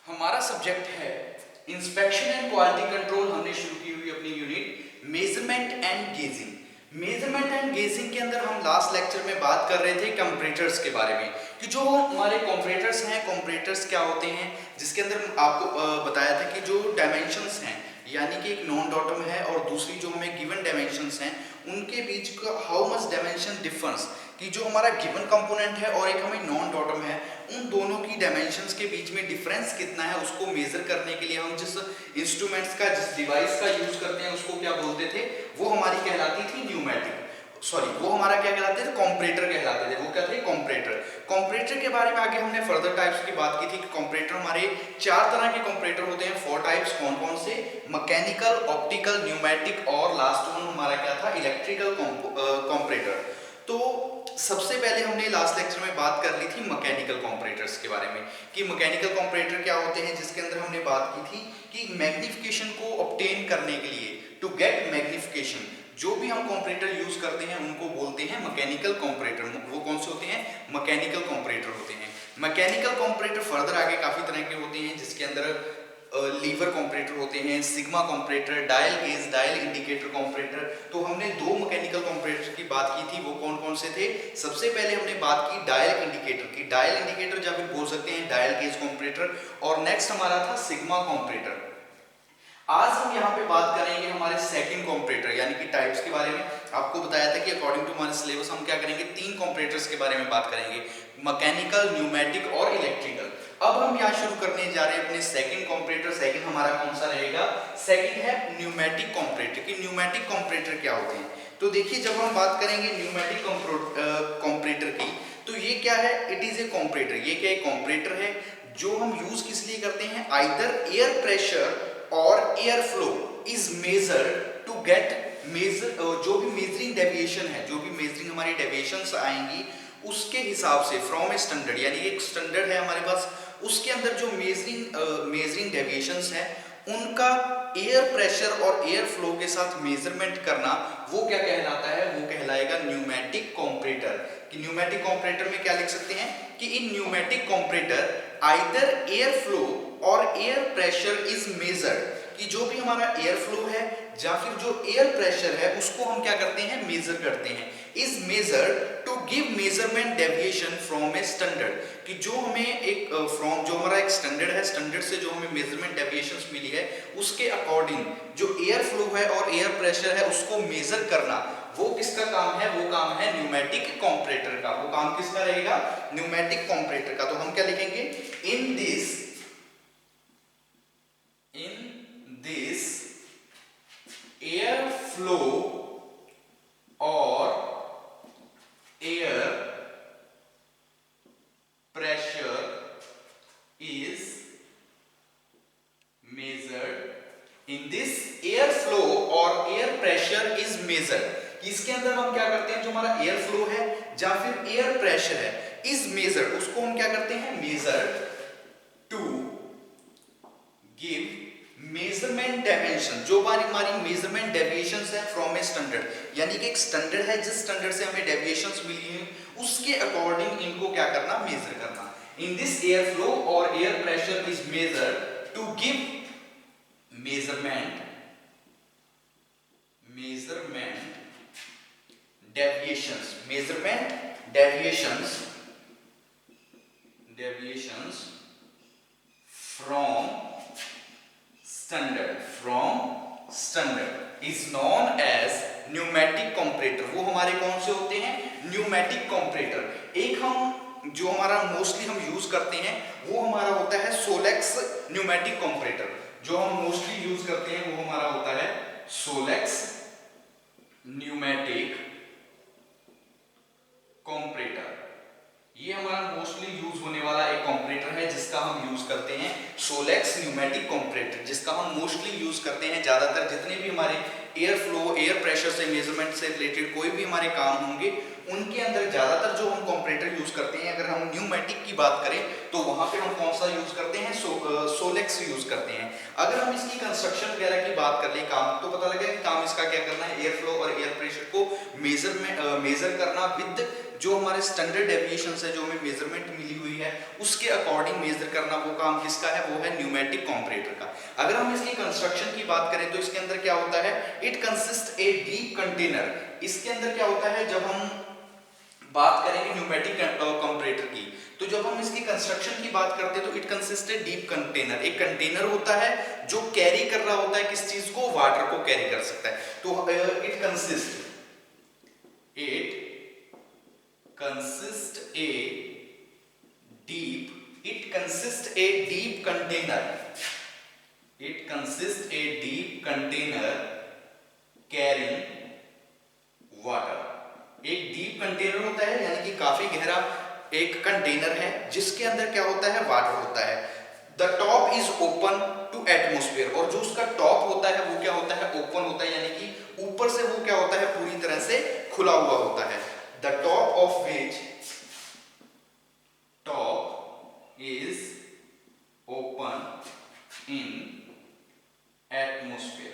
हमारा सब्जेक्ट है inspection and quality control. हमने शुरू की हुई अपनी unit measurement and gauging. Measurement and gauging के अंदर हम लास्ट लेक्चर में बात कर रहे थे कंपैरेटर्स के बारे में कि जो हमारे कंपैरेटर्स हैं, कंपैरेटर्स क्या होते हैं, जिसके अंदर आपको बताया था कि जो डायमेंशंस हैं यानी कि एक नॉन डॉटम है और दूसरी जो हमें गिवन डायमेंशंस हैं उनके बीच का हाउ मच डायमेंशन डिफरेंस, कि जो हमारा गिवन कंपोनेंट है और एक हमें नॉन डॉटम है उन दोनों की डायमेंशंस के बीच में डिफरेंस कितना है उसको मेजर करने के लिए हम जिस इंस्ट्रूमेंट्स का, जिस डिवाइस का यूज करते हैं उसको क्या बोलते थे, वो हमारी कहलाती थी न्यूमेटिक, वो हमारा क्या कहलाते थे, कॉम्परेटर कहलाते थे। वो क्या थे, कॉम्परेटर। कॉम्परेटर के बारे में आगे हमने फर्दर टाइप्स की बात की थी कि कॉम्परेटर हमारे 4 तरह के कॉम्परेटर होते हैं, 4 टाइप्स। कौन कौन से, मैकेनिकल, ऑप्टिकल, न्यूमेटिक और लास्ट वन हमारा क्या था, इलेक्ट्रिकल कॉम्परेटर। तो सबसे पहले हमने लास्ट लेक्चर में बात कर ली थी मैकेनिकल कॉम्परेटर्स के बारे में कि मैकेनिकल कॉम्परेटर क्या होते हैं, जिसके अंदर हमने बात की थी कि मैग्निफिकेशन को ऑब्टेन करने के लिए, टू गेट मैग्निफिकेशन, जो भी हम कॉम्परेटर यूज करते हैं उनको बोलते हैं मैकेनिकल कॉम्परेटर। वो कौन से होते हैं, मैकेनिकल कॉम्परेटर होते हैं। मैकेनिकल कॉम्परेटर फर्दर आगे काफी तरह के होते हैं, जिसके अंदर लीवर कॉम्परेटर होते हैं, sigma comparator, dial gauge, dial indicator comparator. तो हमने 2 मैकेनिकल कॉम्परेटर की बात की थी, वो कौन कौन से थे। सबसे पहले हमने बात की डायल इंडिकेटर की, डायल इंडिकेटर या फिर बोल सकते हैं डायल गेज कॉम्परेटर, और नेक्स्ट हमारा था सिग्मा कॉम्परेटर। आज हम यहाँ पे बात करेंगे हमारे सेकंड कॉम्परेटर यानी कि टाइप्स के बारे में। आपको बताया था कि अकॉर्डिंग टू हमारे सिलेबस हम क्या करेंगे, 3 कॉम्परेटर्स के बारे में बात करेंगे, मैकेनिकल, न्यूमेटिक और इलेक्ट्रिकल। अब हम यहाँ शुरू करने जा रहे हैं अपने सेकंड कॉम्परेटर। सेकंड हमारा कौन सा रहेगा, सेकंड है न्यूमेटिक कॉम्परेटर। कि न्यूमेटिक कॉम्परेटर क्या होते हैं, तो देखिए जब हम बात करेंगे न्यूमेटिक कॉम्परेटर की, तो ये क्या है, इट इज ए कॉम्परेटर। ये क्या एक कॉम्परेटर है जो हम यूज किस लिए करते हैं, आइदर एयर प्रेशर और air flow is measured to get measure, जो भी मेजरिंग डेविएशन है, जो भी मेजरिंग हमारी डेविएशंस आएंगी उसके हिसाब से फ्रॉम ए स्टैंडर्ड, यानी एक स्टैंडर्ड है हमारे पास, उसके अंदर जो मेजरिंग डेविएशंस है उनका एयर प्रेशर और एयर फ्लो के साथ मेजरमेंट करना, वो क्या कहलाता है, वो कहलाएगा न्यूमेटिक कॉम्परेटर। कि न्यूमेटिक कॉम्परेटर में क्या लिख सकते हैं कि in pneumatic comparator either air flow और एयर प्रेशर इज मेजर्ड, कि जो भी हमारा एयर फ्लो है या फिर जो एयर प्रेशर है उसको हम क्या करते हैं, मेजर करते हैं, is measured to give measurement deviation from a standard, कि जो हमें एक फ्रॉम जो हमारा एक स्टैंडर्ड है, स्टैंडर्ड से जो हमें मेजरमेंट डेविएशंस मिली है उसके अकॉर्डिंग जो एयर फ्लो है और एयर प्रेशर है उसको मेजर करना, वो किसका काम है, वो काम है न्यूमेटिक कॉम्परेटर का। वो काम किसका रहेगा, न्यूमेटिक कॉम्परेटर का। तो हम क्या लिखेंगे, इन दिस एयर फ्लो और air pressure is measured, in this air flow और एयर प्रेशर इज मेजर्ड। इसके अंदर हम क्या करते हैं, जो हमारा एयर फ्लो है या फिर एयर प्रेशर है इज मेजर्ड, उसको हम क्या करते हैं, measured to give measurement dimension, जो हमारी मेजरमेंट डेविएशंस है फ्रॉम ए स्टैंडर्ड, यानी कि एक स्टैंडर्ड है, जिस स्टैंडर्ड से हमें डेविएशंस मिली हैं उसके अकॉर्डिंग इनको क्या करना, मेजर करना। इन दिस एयर फ्लो और air pressure is measured to give measurement deviations from standard is known as pneumatic comparator. वो हमारे कौन से होते हैं, न्यूमेटिक कॉम्परेटर। एक हम जो हमारा मोस्टली हम यूज करते हैं वो हमारा होता है सोलेक्स न्यूमेटिक कॉम्परेटर। जो हम मोस्टली यूज करते हैं वो हमारा होता है सोलेक्स न्यूमेटिक कॉम्परेटर। ये हमारा मोस्टली यूज होने वाला एक कॉम्परेटर है जिसका हम यूज करते हैं सोलेक्स न्यूमेटिक कॉम्परेटर, जिसका हम मोस्टली यूज करते हैं ज्यादातर जितने भी हमारे एयर फ्लो, एयर प्रेशर से मेजरमेंट से रिलेटेड कोई भी हमारे काम होंगे उनके अंदर ज्यादातर जो हम कॉम्परेटर यूज करते हैं। अगर हम न्यूमेटिक की बात करें तो वहां पे हम कौन सा यूज करते हैं, सोलेक्स यूज करते हैं। अगर हम इसकी कंस्ट्रक्शन वगैरह की बात कर ले, काम तो पता लगे कि काम इसका क्या करना है, एयर फ्लो और एयर प्रेशर को मेजर करना विद जो हमारे स्टैंडर्ड डेविएशन है, जो हमें मेजरमेंट मिली हुई है उसके अकॉर्डिंग मेजर करना, वो काम किसका है, वो है न्यूमेटिक कंपैरेटर का। अगर हम इसकी कंस्ट्रक्शन की बात करें तो इसके अंदर क्या होता है, it consist a deep container. इसके अंदर क्या होता है, जब हम बात करेंगे न्यूमेटिक कंपैरेटर की, तो जब हम इसकी कंस्ट्रक्शन की बात करते हैं तो it consist a deep container. एक कंटेनर होता है जो कैरी कर रहा होता है किस चीज को, वाटर को कैरी कर सकता है। तो it consists a deep container carrying water। एक डीप कंटेनर होता है यानी कि काफी गहरा एक कंटेनर है जिसके अंदर क्या होता है, वाटर होता है। The top is open to atmosphere, और जो उसका टॉप होता है वो क्या होता है, ओपन होता है, यानी कि ऊपर से वो क्या होता है, पूरी तरह से खुला हुआ होता है। The top of which is open in atmosphere,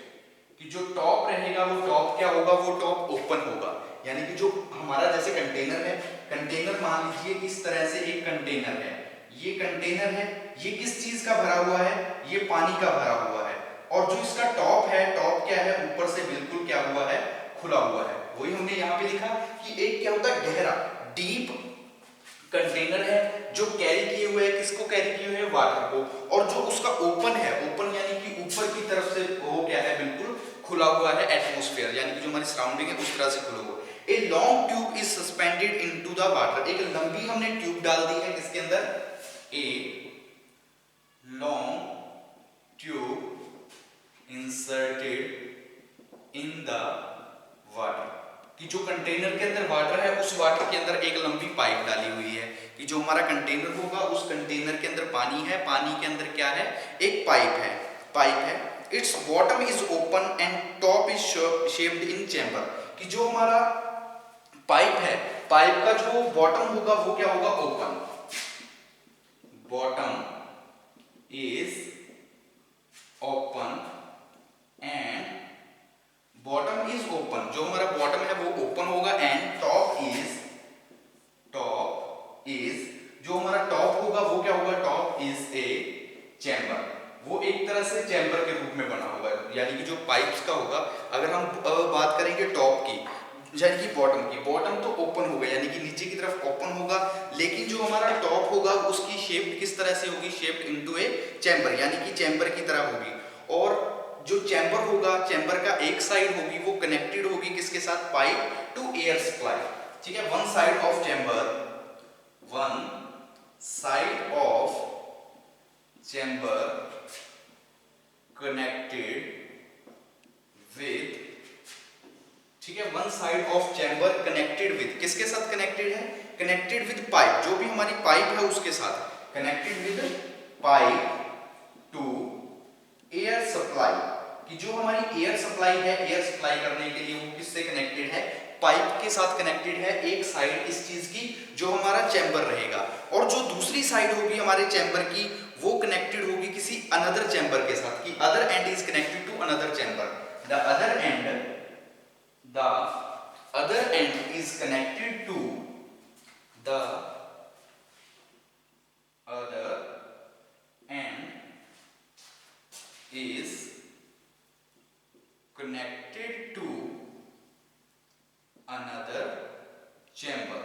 कि जो टॉप रहेगा वो टॉप क्या होगा, वो टॉप ओपन होगा। यानी कि जो हमारा जैसे कंटेनर है, कंटेनर मान लीजिए इस तरह से एक कंटेनर है, ये कंटेनर है, ये किस चीज का भरा हुआ है, ये पानी का भरा हुआ है, और जो इसका टॉप है, टॉप क्या है, ऊपर से बिल्कुल क्या हुआ है, खुला हुआ है। वही हमने यहाँ पे लिखा कि एक क्या होता है, गहरा डीप कंटेनर है जो कैरी किए हुए है, किसको कैरी किए हुए है, वाटर को, और जो उसका ओपन है, ओपन यानी कि ऊपर की तरफ से वो क्या है, बिल्कुल खुला हुआ है, एटमॉस्फेयर यानी कि जो हमारी सराउंडिंग है उस तरह से खुला हुआ। A long tube is suspended into the water, एक लंबी हमने ट्यूब डाल दी है किसके अंदर, a long tube inserted in the water, कि जो कंटेनर के अंदर वाटर है उस वाटर के अंदर एक लंबी पाइप डाली हुई है, कि जो हमारा कंटेनर होगा उस कंटेनर के अंदर पानी है, पानी के अंदर क्या है, एक पाइप है। It's bottom is open and top is shaped in chamber, कि जो हमारा पाइप है, पाइप का जो बॉटम होगा वो क्या होगा, open, bottom is open and bottom is open, जो हमारा बॉटम है वो ओपन होगा, एंड टॉप इज जो हमारा टॉप होगा वो क्या होगा, टॉप इज ए चैम्बर, वो एक तरह से चैम्बर के रूप में बना होगा। यानी कि जो पाइप्स का होगा, अगर हम बात करेंगे टॉप की यानी कि बॉटम की, बॉटम तो ओपन होगा यानी कि नीचे की तरफ ओपन होगा, लेकिन जो हमारा टॉप होगा उसकी शेप किस तरह से होगी, शेप्ड इनटू ए चैम्बर, यानी कि चैम्बर की तरह होगी। और जो चैम्बर होगा, चैम्बर का एक साइड होगी वो कनेक्टेड होगी किसके साथ, पाइप टू एयर सप्लाई, ठीक है। One side of chamber connected with, ठीक है, one side of chamber connected with, किसके साथ कनेक्टेड है, कनेक्टेड विद पाइप, जो भी हमारी पाइप है उसके साथ connected with pipe to air supply, कि जो हमारी एयर सप्लाई है, एयर सप्लाई करने के लिए वो किससे कनेक्टेड है, पाइप के साथ कनेक्टेड है, एक साइड इस चीज की जो हमारा चैम्बर रहेगा, और जो दूसरी साइड होगी हमारे चैम्बर की वो कनेक्टेड होगी किसी अनदर चैम्बर के साथ, कि other end is connected to another chamber, the other end is connected to the other end is connected to another chamber,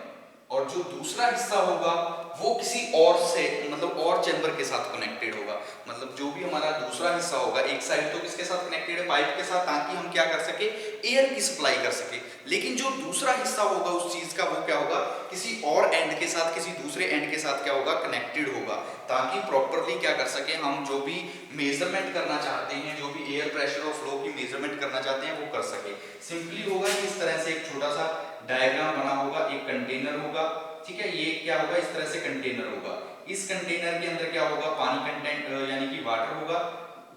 और जो दूसरा हिस्सा होगा वो किसी और से मतलब और चैम्बर के साथ कनेक्टेड होगा। मतलब जो भी हमारा दूसरा हिस्सा होगा, एक साइड तो किसके साथ कनेक्टेड है, पाइप के साथ, ताकि हम क्या कर सके, एयर की सप्लाई कर सके, लेकिन जो दूसरा हिस्सा होगा उस चीज का वो क्या होगा, किसी और एंड के साथ, किसी दूसरे एंड के साथ क्या होगा, कनेक्टेड होगा, ताकि प्रॉपरली क्या कर सके, हम जो भी मेजरमेंट करना चाहते हैं, जो भी एयर प्रेशर और फ्लो की मेजरमेंट करना चाहते हैं वो कर सके। सिंपली होगा कि इस तरह से एक छोटा सा डायग्राम बना होगा, एक कंटेनर होगा, ठीक है, ये क्या होगा, इस तरह से कंटेनर होगा, इस कंटेनर के अंदर क्या होगा, पानी कंटेंट यानी कि वाटर होगा,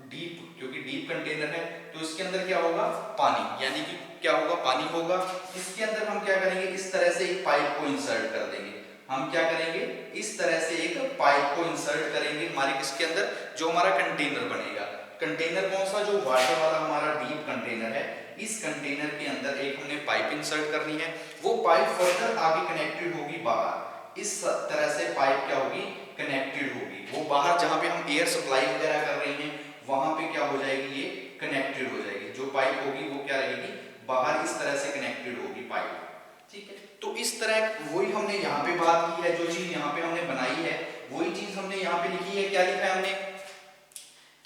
डीप, क्योंकि डीप कंटेनर है तो इसके अंदर क्या होगा, पानी, यानी कि क्या होगा, पानी होगा। इसके अंदर हम क्या करेंगे, इस तरह से एक पाइप को इंसर्ट कर देंगे, हम क्या करेंगे, इस तरह से एक पाइप को इंसर्ट करेंगे हमारे किसके अंदर, जो हमारा कंटेनर बनेगा। कंटेनर कौन सा, जो वाटर वाला हमारा डीप कंटेनर है, इस कंटेनर के अंदर एक हमने पाइप इंसर्ट करनी है, वो पाइप फर्दर आगे कनेक्टेड होगी बाहर, इस तरह से पाइप क्या होगी, कनेक्टेड होगी, वो बाहर जहां पे हम एयर सप्लाई वगैरह कर रहे हैं वहां पे क्या हो जाएगी, ये कनेक्टेड हो जाएगी, जो पाइप होगी वो क्या रहेगी, बाहर इस तरह से कनेक्टेड होगी पाइप, ठीक है। तो इस तरह वही हमने यहाँ पे बात की है, जो चीज यहाँ पे हमने बनाई है वही चीज हमने यहाँ पे लिखी है। क्या लिखा है हमने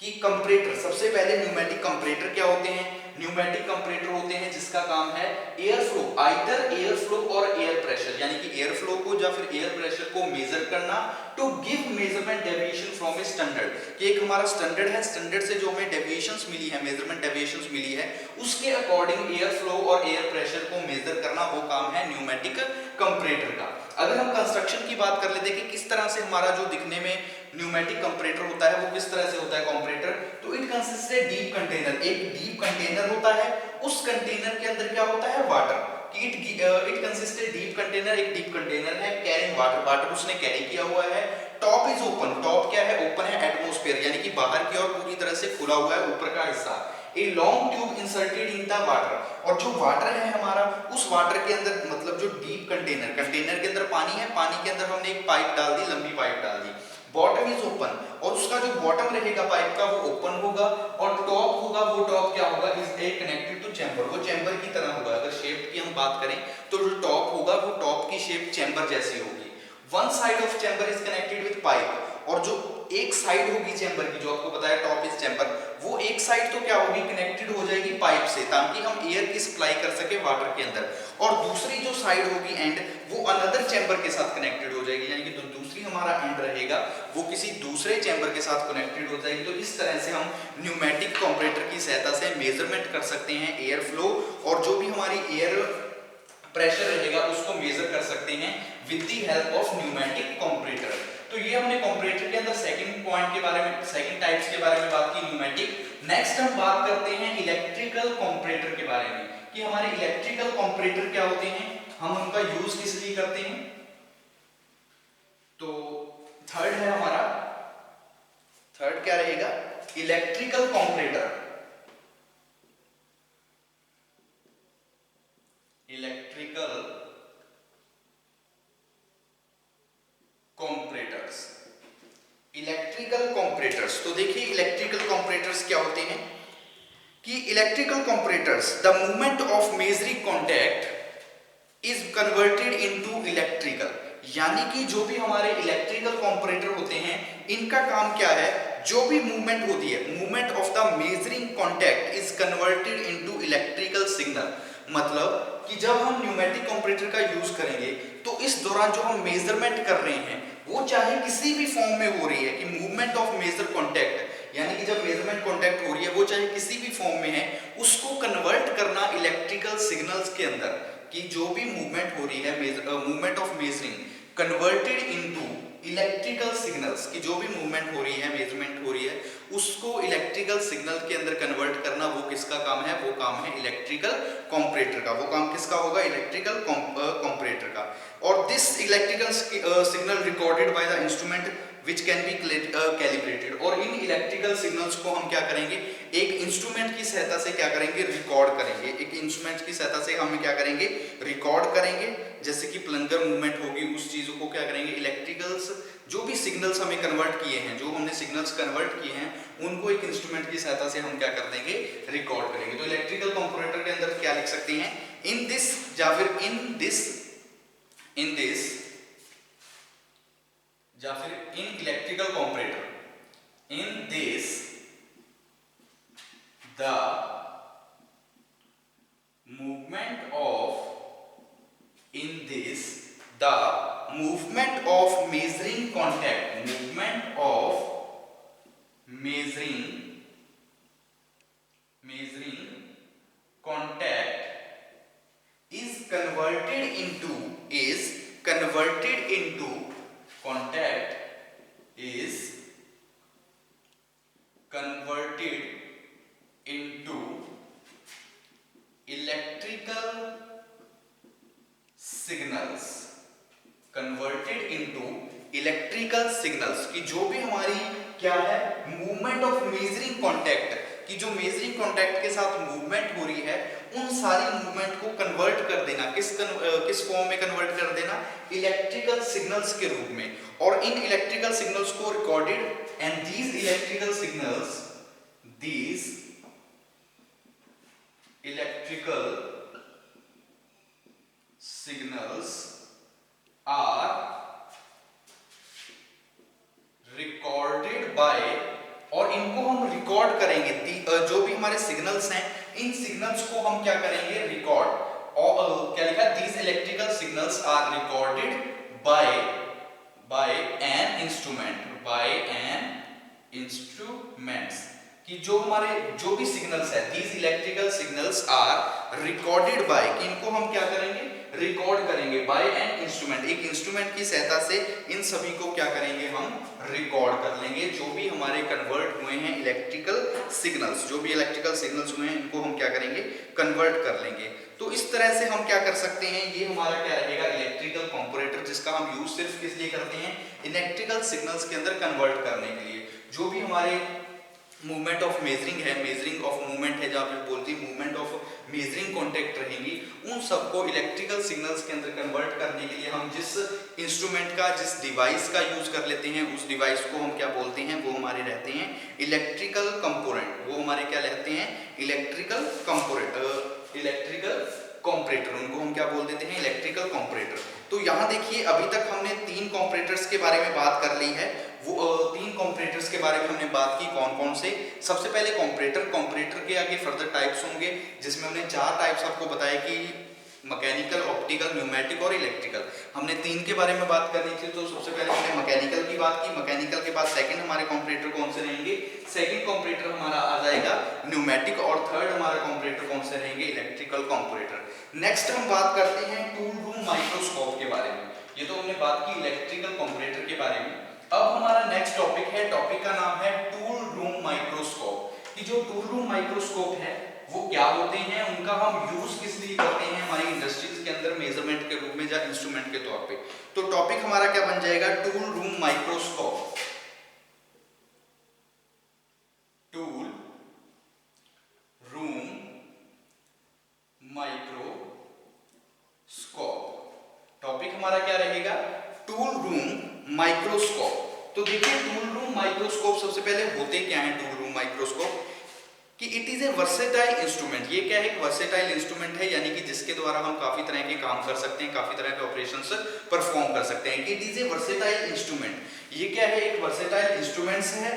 कि कंपरेटर, सबसे पहले न्यूमेटिक कंपरेटर क्या होते हैं, न्यूमेटिक कंपरेटर होते हैं जिसका काम है air flow, either air flow और एयर प्रेशर, यानी कि एयर फ्लो को या फिर एयर प्रेशर को मेजर करना, to give measurement deviation from a standard, कि एक हमारा स्टैंडर्ड है, स्टैंडर्ड से जो हमें डेविएशंस मिली है, मेजरमेंट डेविएशंस मिली है, उसके अकॉर्डिंग एयर फ्लो और एयर प्रेशर को मेजर करना, वो काम है न्यूमेटिक कंपरेटर का। अगर हम कंस्ट्रक्शन की बात कर लेते हैं कि किस तरह से हमारा जो दिखने में न्यूमेटिक कंपरेटर होता है वो किस तरह से होता है कंपरेटर, तो it consist a deep container, एक डीप कंटेनर होता है, उस कंटेनर के अंदर क्या होता है, वाटर, कि it consist a deep container, एक डीप कंटेनर है, कैरिंग वाटर, वाटर उसने कैरी किया हुआ है, टॉप इज ओपन, टॉप क्या है, ओपन है, एटमॉस्फेयर यानी कि बाहर की ओर पूरी तरह से खुला हुआ है ऊपर का हिस्सा, a long tube inserted in the water, और जो वाटर है हमारा, उस वाटर के अंदर मतलब जो डीप कंटेनर, कंटेनर के अंदर पानी है, पानी के अंदर हमने एक पाइप डाल दी, लंबी पाइप डाल दी, बॉटम इज ओपन, और उसका जो बॉटम रहेगा पाइप का वो ओपन होगा, और टॉप होगा, वो टॉप क्या होगा, is a connected to chamber, वो चैम्बर की तरह होगा, अगर शेप की हम बात करें तो जो टॉप होगा वो टॉप की शेप चैम्बर जैसी होगी, one side of chamber is connected with pipe, और जो एक साइड होगी चैम्बर की, जो आपको बताया टॉप इज चैम्बर, वो एक साइड तो क्या होगी, कनेक्टेड हो जाएगी पाइप से, ताकि हम एयर की सप्लाई कर सके वाटर के अंदर, और दूसरी जो साइड होगी एंड, वो अनदर चैम्बर के साथ कनेक्टेड हो जाएगी, यानी कि जो दूसरी हमारा एंड रहेगा वो किसी दूसरे चैम्बर के साथ कनेक्टेड हो जाएगी। तो इस तरह से हम न्यूमेटिक कंपरेटर की सहायता से मेजरमेंट कर सकते हैं एयर फ्लो, और जो भी हमारी एयर प्रेशर रहेगा उसको मेजर कर सकते हैं with the help of pneumatic comparator. तो ये हमने कंपरेटर के अंदर सेकंड पॉइंट के बारे में, सेकंड टाइप्स के बारे में बात की, न्यूमेटिक। नेक्स्ट हम बात करते हैं इलेक्ट्रिकल कंपरेटर के बारे में, कि हमारे इलेक्ट्रिकल कंपरेटर क्या होते हैं, हम उनका यूज किस लिए करते हैं। तो थर्ड है हमारा, थर्ड क्या रहेगा, electrical comparator, electrical comparators, electrical comparators. तो देखिए इलेक्ट्रिकल कंपरेटर्स क्या होते हैं, कि electrical comparators, the movement of measuring contact is converted into electrical, यानी कि जो भी हमारे इलेक्ट्रिकल कंपरेटर होते हैं इनका काम क्या है, जो भी मूवमेंट होती है, movement of the measuring contact is converted into electrical signal, मतलब कि जब हम न्यूमेटिक कंपरेटर का यूज करेंगे तो इस दौरान जो हम मेजरमेंट कर रहे हैं वो चाहे किसी भी फॉर्म में हो रही है, कि मूवमेंट ऑफ मेजर कॉन्टैक्ट, यानी कि जब मेजरमेंट कॉन्टैक्ट हो रही है वो चाहे किसी भी फॉर्म में है, उसको कन्वर्ट करना इलेक्ट्रिकल सिग्नल्स के अंदर, कि जो भी मूवमेंट हो रही है, movement of measuring converted into electrical signals, की जो भी मूवमेंट हो रही है, मेजरमेंट हो रही है, उसको इलेक्ट्रिकल सिग्नल के अंदर कन्वर्ट करना, वो किसका काम है, वो काम है इलेक्ट्रिकल कंपरेटर का, वो काम किसका होगा, इलेक्ट्रिकल कंपरेटर का। और this electrical signal recorded by the instrument which can be calibrated, और इन इलेक्ट्रिकल सिग्नल्स को हम क्या करेंगे, एक इंस्ट्रूमेंट की सहायता से क्या करेंगे, रिकॉर्ड करेंगे, एक इंस्ट्रूमेंट की सहायता से हम क्या करेंगे, रिकॉर्ड करेंगे, जैसे कि प्लंगर मूवमेंट होगी, उस चीजों को क्या करेंगे, इलेक्ट्रिकल्स जो भी सिग्नल्स हमें कन्वर्ट किए हैं, जो हमने सिग्नल्स कन्वर्ट किए हैं उनको एक इंस्ट्रूमेंट की सहायता से हम क्या कर देंगे, रिकॉर्ड करेंगे। तो इलेक्ट्रिकल कंपरेटर के अंदर क्या लिख सकते हैं, इन दिस, या फिर इन दिस या फिर in electrical comparator, in this the movement of, in this the movement of measuring contact, movement of measuring contact is converted into contact is converted into electrical signals, converted into electrical signals, कि जो भी हमारी क्या है, movement of measuring contact, कि जो measuring contact के साथ मूवमेंट हो रही है उन सारी मूवमेंट को कन्वर्ट कर देना, किस फॉर्म में कन्वर्ट कर देना, इलेक्ट्रिकल सिग्नल्स के रूप में। और इन इलेक्ट्रिकल सिग्नल्स को recorded and these electrical signals are recorded by, और इनको हम रिकॉर्ड करेंगे, जो भी हमारे सिग्नल्स हैं इन सिग्नल्स को हम क्या करेंगे, रिकॉर्ड। और क्या लिखा, these electrical signals are recorded by an instruments, कि जो हमारे जो भी सिग्नल्स है, these electrical signals are recorded by, कि इनको हम क्या करेंगे, रिकॉर्ड करेंगे बाय एन इंस्ट्रूमेंट, एक इंस्ट्रूमेंट की सहायता से इन सभी को क्या करेंगे, हम रिकॉर्ड कर लेंगे। जो भी हमारे कन्वर्ट हुए हैं इलेक्ट्रिकल सिग्नल्स, जो भी इलेक्ट्रिकल सिग्नल्स हुए हैं इनको हम क्या करेंगे, कन्वर्ट कर लेंगे। तो इस तरह से हम क्या कर सकते हैं, ये हमारा क्या रहेगा, इलेक्ट्रिकल कंपैरेटर, जिसका हम यूज सिर्फ किस लिए करते हैं, इलेक्ट्रिकल सिग्नल्स के अंदर कन्वर्ट करने के लिए। जो भी हमारे मूवमेंट ऑफ मेजरिंग है, मेजरिंग ऑफ मूवमेंट है, जहाँ पे बोलती है मूवमेंट ऑफ मेजरिंग कॉन्टैक्ट रहेंगी, उन सबको इलेक्ट्रिकल सिग्नल्स के अंदर कन्वर्ट करने के लिए हम जिस इंस्ट्रूमेंट का, जिस डिवाइस का यूज कर लेते हैं, उस डिवाइस को हम क्या बोलते हैं, वो हमारे रहते हैं इलेक्ट्रिकल कंपोनेंट। वो हमारे क्या रहते हैं, इलेक्ट्रिकल कंपैरेटर, उनको हम क्या बोल देते हैं, इलेक्ट्रिकल कंपैरेटर। तो यहाँ देखिए अभी तक हमने 3 कंपैरेटर्स के बारे में बात कर ली है। वो 3 कंपैरेटर्स के बारे में हमने बात की, कौन कौन से। सबसे पहले कंपैरेटर के आगे फर्दर टाइप्स होंगे, जिसमें हमने 4 टाइप्स आपको बताया कि मैकेनिकल, ऑप्टिकल, न्यूमेटिक और इलेक्ट्रिकल। हमने 3 के बारे में बात करनी थी, तो सबसे पहले हमने मैकेनिकल की बात की। मैकेनिकल के बाद सेकंड हमारे कंपैरेटर कौन से रहेंगे, सेकंड कंपैरेटर हमारा आ जाएगा न्यूमेटिक, और थर्ड हमारा कंपैरेटर कौन से रहेंगे, इलेक्ट्रिकल कंपैरेटर। नेक्स्ट हम बात करते हैं टूल रूम माइक्रोस्कोप के बारे में। ये तो हमने बात की इलेक्ट्रिकल कंपैरेटर के बारे में। अब हमारा नेक्स्ट टॉपिक है, टॉपिक का नाम है टूल रूम माइक्रोस्कोप। कि जो टूल रूम माइक्रोस्कोप है वो क्या होते हैं, उनका हम यूज किस लिए करते हैं हमारी इंडस्ट्रीज के अंदर मेजरमेंट के रूप में या इंस्ट्रूमेंट के तौर पे। तो टॉपिक हमारा क्या बन जाएगा, tool room microscope. Tool room microscope, topic हमारा क्या रहेगा, टूल रूम माइक्रोस्कोप। तो देखिए टूल रूम माइक्रोस्कोप सबसे पहले होते क्या है टूल रूम माइक्रोस्कोप, कि it is a versatile instrument. ये क्या है, एक वर्सेटाइल इंस्ट्रूमेंट है, यानी कि जिसके द्वारा हम काफी तरह के काम कर सकते हैं, काफी तरह के ऑपरेशंस परफॉर्म कर सकते हैं। It is a versatile instrument. ये क्या है, एक वर्सेटाइल इंस्ट्रूमेंट्स है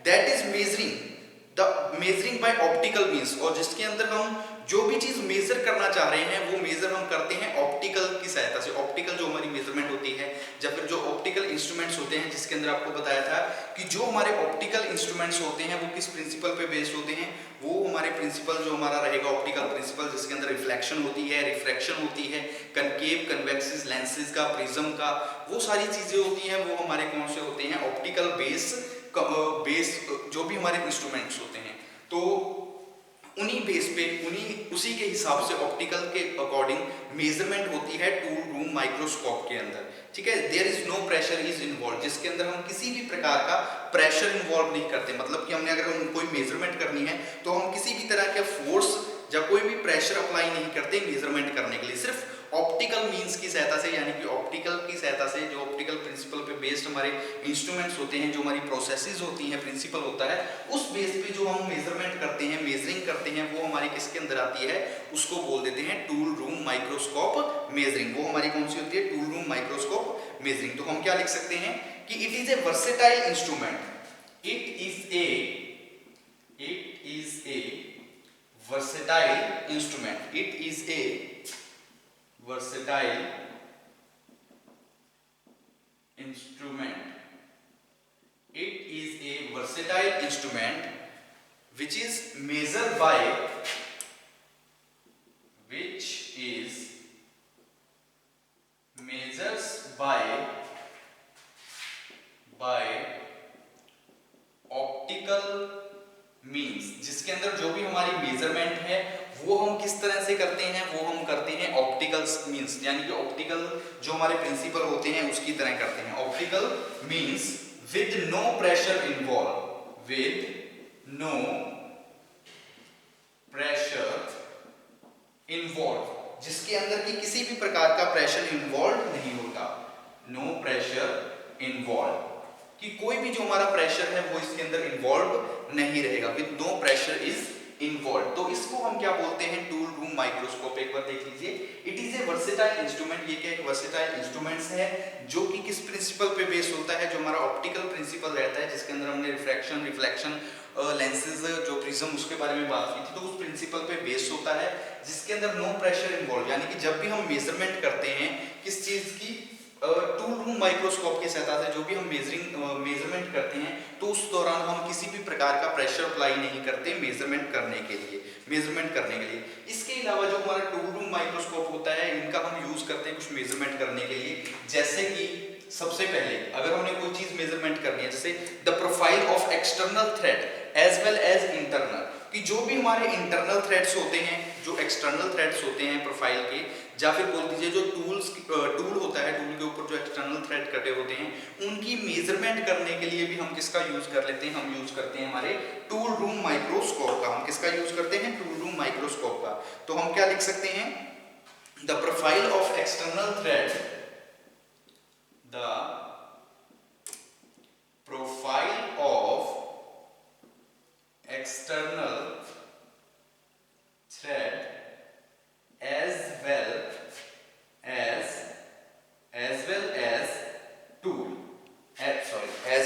that is measuring by optical means, और जिसके अंदर हम जो भी चीज मेजर करना चाह रहे हैं वो मेजर हम करते हैं ऑप्टिकल की सहायता से। ऑप्टिकल जो हमारी मेजरमेंट होती है, या फिर जो ऑप्टिकल इंस्ट्रूमेंट्स होते हैं, जिसके अंदर आपको बताया था कि जो हमारे ऑप्टिकल इंस्ट्रूमेंट्स होते हैं वो किस प्रिंसिपल पे बेस्ड होते हैं, वो हमारे प्रिंसिपल जो हमारा रहेगा ऑप्टिकल प्रिंसिपल, जिसके अंदर रिफ्लेक्शन होती है, रिफ्रैक्शन होती है, कनकेव कन्वेक्सिस लेंसेज का, प्रिज्म का, वो सारी चीजें होती हैं, वो हमारे कौन से होते हैं, ऑप्टिकल बेस जो भी हमारे इंस्ट्रूमेंट्स होते हैं। तो उन्हीं बेस पे, उसी के हिसाब से ऑप्टिकल के अकॉर्डिंग मेजरमेंट होती है टूल रूम माइक्रोस्कोप के अंदर। ठीक है, there is no pressure is involve, जिसके अंदर हम किसी भी प्रकार का प्रेशर इन्वॉल्व नहीं करते। मतलब कि हमने अगर कोई मेजरमेंट करनी है तो हम किसी भी तरह के फोर्स या कोई भी प्रेशर अप्लाई नहीं करते मेजरमेंट करने के लिए, सिर्फ ऑप्टिकल मींस की सहायता से, यानी कि ऑप्टिकल की सहायता से, जो ऑप्टिकल प्रिंसिपल पे बेस्ड हमारे इंस्ट्रूमेंट्स होते हैं, जो हमारी प्रोसेसेस होती हैं, प्रिंसिपल होता है, उस बेस पे जो हम मेजरमेंट करते हैं, मेजरिंग करते हैं, वो हमारी किसके अंदर आती है, उसको बोल देते हैं टूल रूम माइक्रोस्कोप मेजरिंग। वो हमारी कौन सी होती है, टूल रूम माइक्रोस्कोप मेजरिंग। तो हम क्या लिख सकते हैं कि it is a versatile instrument, it is A versatile instrument, it is a versatile instrument, it is a versatile instrument which is measured by optical means, जिसके अंदर जो भी हमारी मेजरमेंट है वो हम किस तरह से करते हैं, वो हम करते हैं ऑप्टिकल मींस, यानी कि ऑप्टिकल जो हमारे प्रिंसिपल होते हैं उसकी तरह करते हैं। Optical means with no pressure involve, with no pressure involve, जिसके अंदर की किसी भी प्रकार का प्रेशर इन्वॉल्व नहीं होता, नो प्रेशर इन्वॉल्व, कि कोई भी जो हमारा प्रेशर है वो इसके अंदर इन्वॉल्व नहीं रहेगा, with no pressure is involve. तो इसको हम क्या बोलते हैं, टूल रूम माइक्रोस्कोप। एक बार देख लीजिए, it is a versatile instrument. ये क्या एक वर्सेटाइल इंस्ट्रूमेंट्स है जो कि किस प्रिंसिपल पे बेस होता है, जो हमारा ऑप्टिकल प्रिंसिपल रहता है, जिसके अंदर हमने रिफ्रैक्शन, रिफ्लेक्शन, लेंसेज, जो प्रिज्म, उसके बारे में बात की थी। तो उस प्रिंसिपल पे बेस होता है, जिसके अंदर नो प्रेशर इन्वॉल्व, यानी कि जब भी हम मेजरमेंट करते हैं किस चीज की, टूल रूम माइक्रोस्कोप की सहायता से जो भी हम मेजरमेंट करते हैं, तो उस दौरान हम किसी भी प्रकार का प्रेशर अप्लाई नहीं करते मेजरमेंट करने के लिए। इसके अलावा जो हमारा टूल रूम माइक्रोस्कोप होता है, इनका हम यूज करते हैं कुछ मेजरमेंट करने के लिए। जैसे कि सबसे पहले अगर हमने कोई चीज मेजरमेंट करनी है, जैसे the profile of external thread as well as internal, कि जो भी हमारे इंटरनल थ्रेड्स होते हैं, जो एक्सटर्नल थ्रेड्स होते हैं प्रोफाइल के, या फिर बोल दीजिए जो टूल होता है, टूल के ऊपर जो एक्सटर्नल थ्रेड कटे होते हैं, उनकी मेजरमेंट करने के लिए भी हम किसका यूज कर लेते हैं, हम यूज करते हैं हमारे टूल रूम माइक्रोस्कोप का। हम किसका यूज करते हैं, टूल रूम माइक्रोस्कोप का। तो हम क्या लिख सकते हैं, the profile of external thread, the profile of external thread as well as tool, as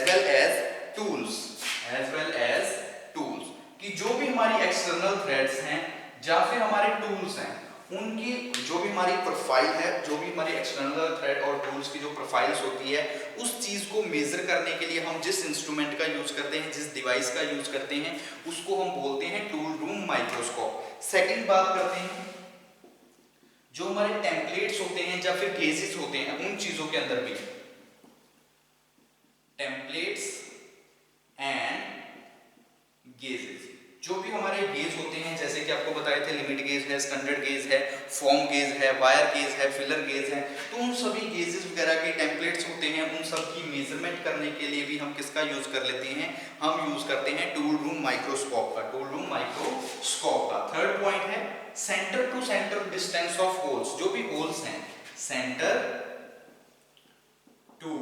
well as tools, कि जो भी हमारी एक्सटर्नल थ्रेड्स हैं या फिर हमारे टूल्स हैं, उनकी जो भी हमारी प्रोफाइल है, जो भी हमारी एक्सटर्नल थ्रेड और टूल्स की जो प्रोफाइल्स होती है, उस चीज को मेजर करने के लिए हम जिस इंस्ट्रूमेंट का यूज करते हैं, जिस डिवाइस का यूज करते हैं, उसको हम बोलते हैं टूल रूम माइक्रोस्कोप। सेकंड बात करते हैं, जो हमारे टेम्पलेट्स होते हैं या फिर गेजेस होते हैं, उन चीजों के अंदर भी टेम्पलेट्स एंड गेजेस, जो भी हमारे गेज होते हैं, जैसे कि आपको बताए थे लिमिट गेज है, स्टैंडर्ड गेज है, फॉर्म गेज है, वायर गेज है, फिलर गेज है, तो उन सभी गेजेस वगैरह के टेम्पलेट्स होते हैं, उन सब की मेजरमेंट करने के लिए भी हम किसका यूज कर लेते हैं, हम यूज करते हैं टूल रूम माइक्रोस्कोप का, टूल रूम माइक्रोस्कोप का। थर्ड पॉइंट है centre to centre distance of holes, जो भी होल्स हैं, centre to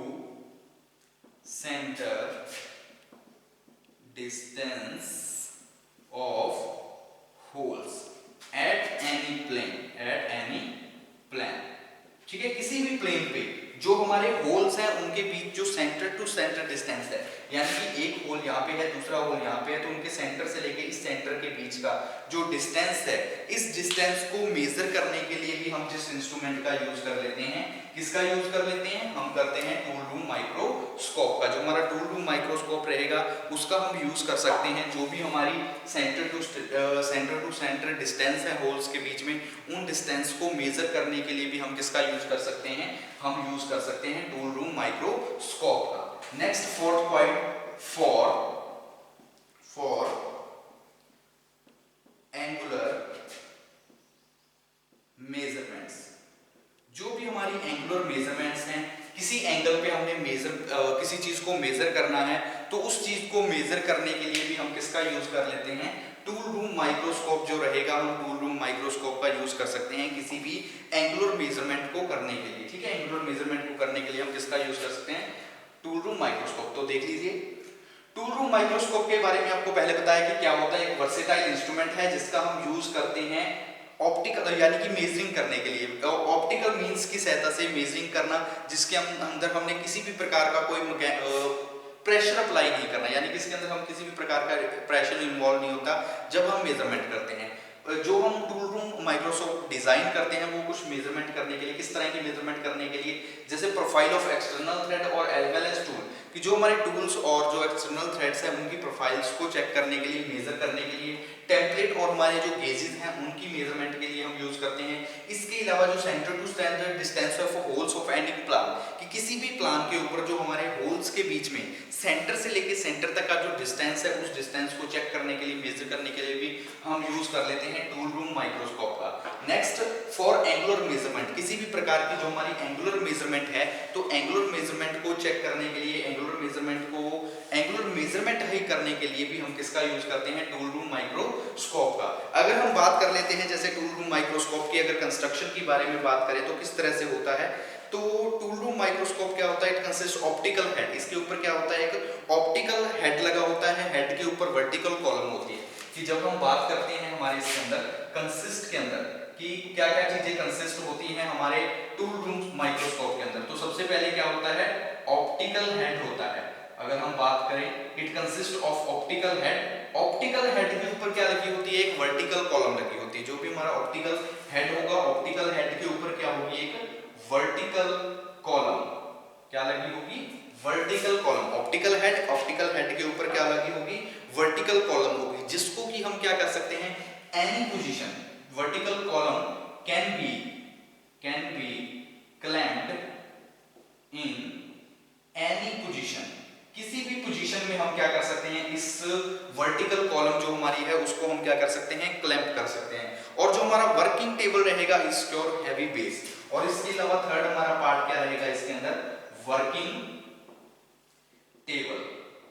centre distance of holes at any plane, ठीक है, किसी भी प्लेन पे जो हमारे होल्स हैं उनके बीच जो सेंटर टू सेंटर डिस्टेंस है, यानी कि एक होल यहाँ पे है, दूसरा होल यहाँ पे है, तो उनके सेंटर से लेके इस सेंटर के बीच का जो डिस्टेंस है, इस डिस्टेंस को मेजर करने के लिए भी हम जिस इंस्ट्रूमेंट का यूज कर लेते हैं, किसका यूज कर लेते हैं, हम करते हैं टूल रूम माइक्रोस्कोप का। जो हमारा टूल रूम माइक्रोस्कोप रहेगा उसका हम यूज कर सकते हैं, जो भी हमारी सेंटर टू सेंटर डिस्टेंस है होल्स के बीच में, उन डिस्टेंस को मेजर करने के लिए भी हम किसका यूज कर सकते हैं, हम यूज कर सकते हैं टूल रूम माइक्रोस्कोप का। Next fourth point, for angular measurements, जो भी हमारी एंगुलर मेजरमेंट्स हैं, किसी एंगल पे हमने किसी चीज को मेजर करना है, तो उस चीज को मेजर करने के लिए भी हम किसका यूज कर लेते हैं, टूल रूम माइक्रोस्कोप जो रहेगा, हम टूल रूम माइक्रोस्कोप का यूज कर सकते हैं किसी भी एंगुलर मेजरमेंट को करने के लिए, ठीक है। एंगुलर मेजरमेंट को करने के लिए हम किसका यूज कर सकते हैं, टूल रूम माइक्रोस्कोप। तो देख लीजिए, टूल रूम माइक्रोस्कोप के बारे में आपको पहले बताया कि क्या होता है, एक वर्सेटाइल इंस्ट्रूमेंट है जिसका हम यूज करते हैं ऑप्टिकल, यानी कि मेजरिंग करने के लिए, ऑप्टिकल मींस की सहायता से मेजरिंग करना, जिसके अंदर हमने किसी भी प्रकार का कोई प्रेशर अप्लाई नहीं करना, यानी कि इसके अंदर हम किसी भी प्रकार का प्रेशर इन्वॉल्व नहीं होता जब हम मेजरमेंट करते हैं। जो हम टूल रूम माइक्रोस्कोप डिजाइन करते हैं वो कुछ मेजरमेंट करने के लिए, किस तरह की मेजरमेंट करने के लिए, जैसे प्रोफाइल ऑफ एक्सटर्नल थ्रेड और एज वेल एज टूल, कि जो हमारे टूल्स और जो एक्सटर्नल थ्रेड्स हैं उनकी प्रोफाइल्स को चेक करने के लिए, मेजर करने के लिए, टेम्पलेट और हमारे जो गेजेस हैं उनकी मेजरमेंट के लिए हम यूज करते हैं। इसके अलावा जो centre to centre distance of holes of any plane, कि किसी भी प्लान के ऊपर जो हमारे होल्स के बीच में सेंटर से लेके सेंटर तक का जो डिस्टेंस है, उस डिस्टेंस को चेक करने के लिए, मेजर करने के लिए भी हम यूज कर लेते हैं टूल रूम माइक्रोस्कोप का। नेक्स्ट, फॉर एंगुलर मेजरमेंट, किसी भी प्रकार की जो हमारी एंगुलर मेजरमेंट है, तो एंगुलर मेजरमेंट को चेक करने के लिए, एंगुलर मेजरमेंट ही करने के लिए भी हम किसका यूज करते हैं, टूल रूम माइक्रोस्कोप का। अगर हम बात कर लेते हैं जैसे टूल रूम माइक्रोस्कोप की अगर कंस्ट्रक्शन की बारे में बात करें तो किस तरह से होता है, तो टूल रूम माइक्रोस्कोप क्या होता है, इट कंसिस्ट ऑप्टिकल हेड, इसके ऊपर क्या होता है, एक ऑप्टिकल हेड लगा होता है, हेड के ऊपर वर्टिकल कॉलम होती है। कि जब हम बात करते हैं हमारे इसके अंदर कंसिस्ट के अंदर कि क्या क्या चीजें कंसिस्ट होती हैं हमारे टूल रूम माइक्रोस्कोप के अंदर, तो सबसे पहले क्या होता है, ऑप्टिकल हेड होता है। अगर हम बात करें it consist of optical head, optical head के ऊपर क्या लगी होती है, एक वर्टिकल कॉलम लगी होती है। जो भी हमारा ऑप्टिकल हेड होगा, ऑप्टिकल हेड के ऊपर क्या होगी, एक वर्टिकल कॉलम क्या लगी होगी, वर्टिकल कॉलम। ऑप्टिकल हेड के ऊपर क्या लगी होगी, वर्टिकल कॉलम होगी, जिसको कि हम क्या कर सकते हैं, any position, vertical column can be clamped in any position, किसी भी पोजीशन में हम क्या कर सकते हैं, इस वर्टिकल कॉलम जो हमारी है उसको हम क्या कर सकते हैं, क्लैंप कर सकते हैं। और जो हमारा वर्किंग टेबल रहेगा सिक्योर हैवी बेस, और इसके अलावा थर्ड हमारा पार्ट क्या रहेगा इसके अंदर, वर्किंग टेबल।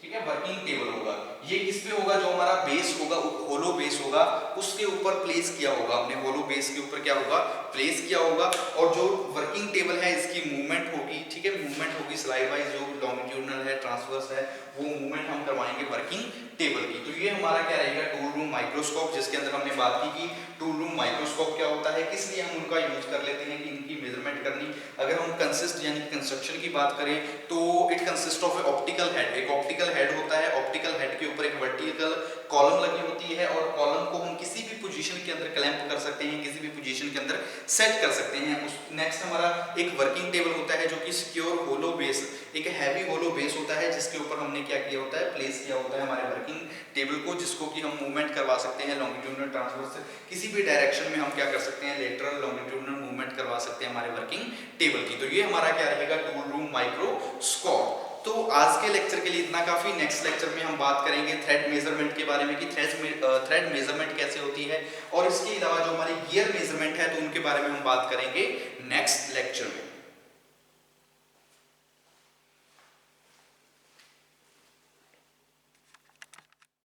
ठीक है, वर्किंग टेबल होगा, ये किस पे होगा, जो हमारा बेस होगा, होलो बेस होगा, उसके ऊपर प्लेस किया होगा हमने, होलो बेस के ऊपर क्या होगा, प्लेस किया होगा। और जो वर्किंग टेबल है इसकी मूवमेंट होगी, ठीक है, मूवमेंट होगी स्लाइड वाइज, जो लॉन्गिट्यूडनल है, ट्रांसवर्स है, वो मूवमेंट हम करवाएंगे वर्किंग टेबल की। तो ये हमारा क्या रहेगा, टूल रूम माइक्रोस्कोप, जिसके अंदर हमने बात की कि टूल रूम माइक्रोस्कोप क्या होता है, किस लिए हम उनका यूज कर लेते हैं, कि इनकी मेजरमेंट करनी। अगर हम कंसिस्ट यानी कंस्ट्रक्शन की बात करें तो it consist of optical head, एक ऑप्टिकल हेड होता है, ऑप्टिकल हेड के ऊपर एक वर्टिकल कॉलम लगी होती है, और कॉलम को हम किसी भी पोजीशन के अंदर क्लैंप कर सकते हैं, किसी भी पोजीशन के अंदर सेट कर सकते हैं। उस नेक्स्ट हमारा एक वर्किंग टेबल होता है, जो कि सिक्योर होलो बेस, एक हैवी होलो बेस होता है, जिसके ऊपर हमने क्या किया होता है, प्लेस किया होता है हमारे वर्किंग टेबल को, जिसको कि हम मूवमेंट करवा सकते हैं लॉन्गिट्यूडनल ट्रांसवर्स, किसी भी डायरेक्शन में हम क्या कर सकते हैं, लेटरल लॉन्गिट्यूडनल मूवमेंट करवा सकते हैं हमारे वर्किंग टेबल की। तो ये हमारा क्या रहेगा, टूल रूम माइक्रोस्कोप। तो आज के लेक्चर के लिए इतना काफी। नेक्स्ट लेक्चर में हम बात करेंगे थ्रेड मेजरमेंट के बारे में, कि थ्रेड मेजरमेंट कैसे होती है, और इसके अलावा जो हमारी गियर मेजरमेंट है तो उनके बारे में हम बात करेंगे नेक्स्ट लेक्चर में।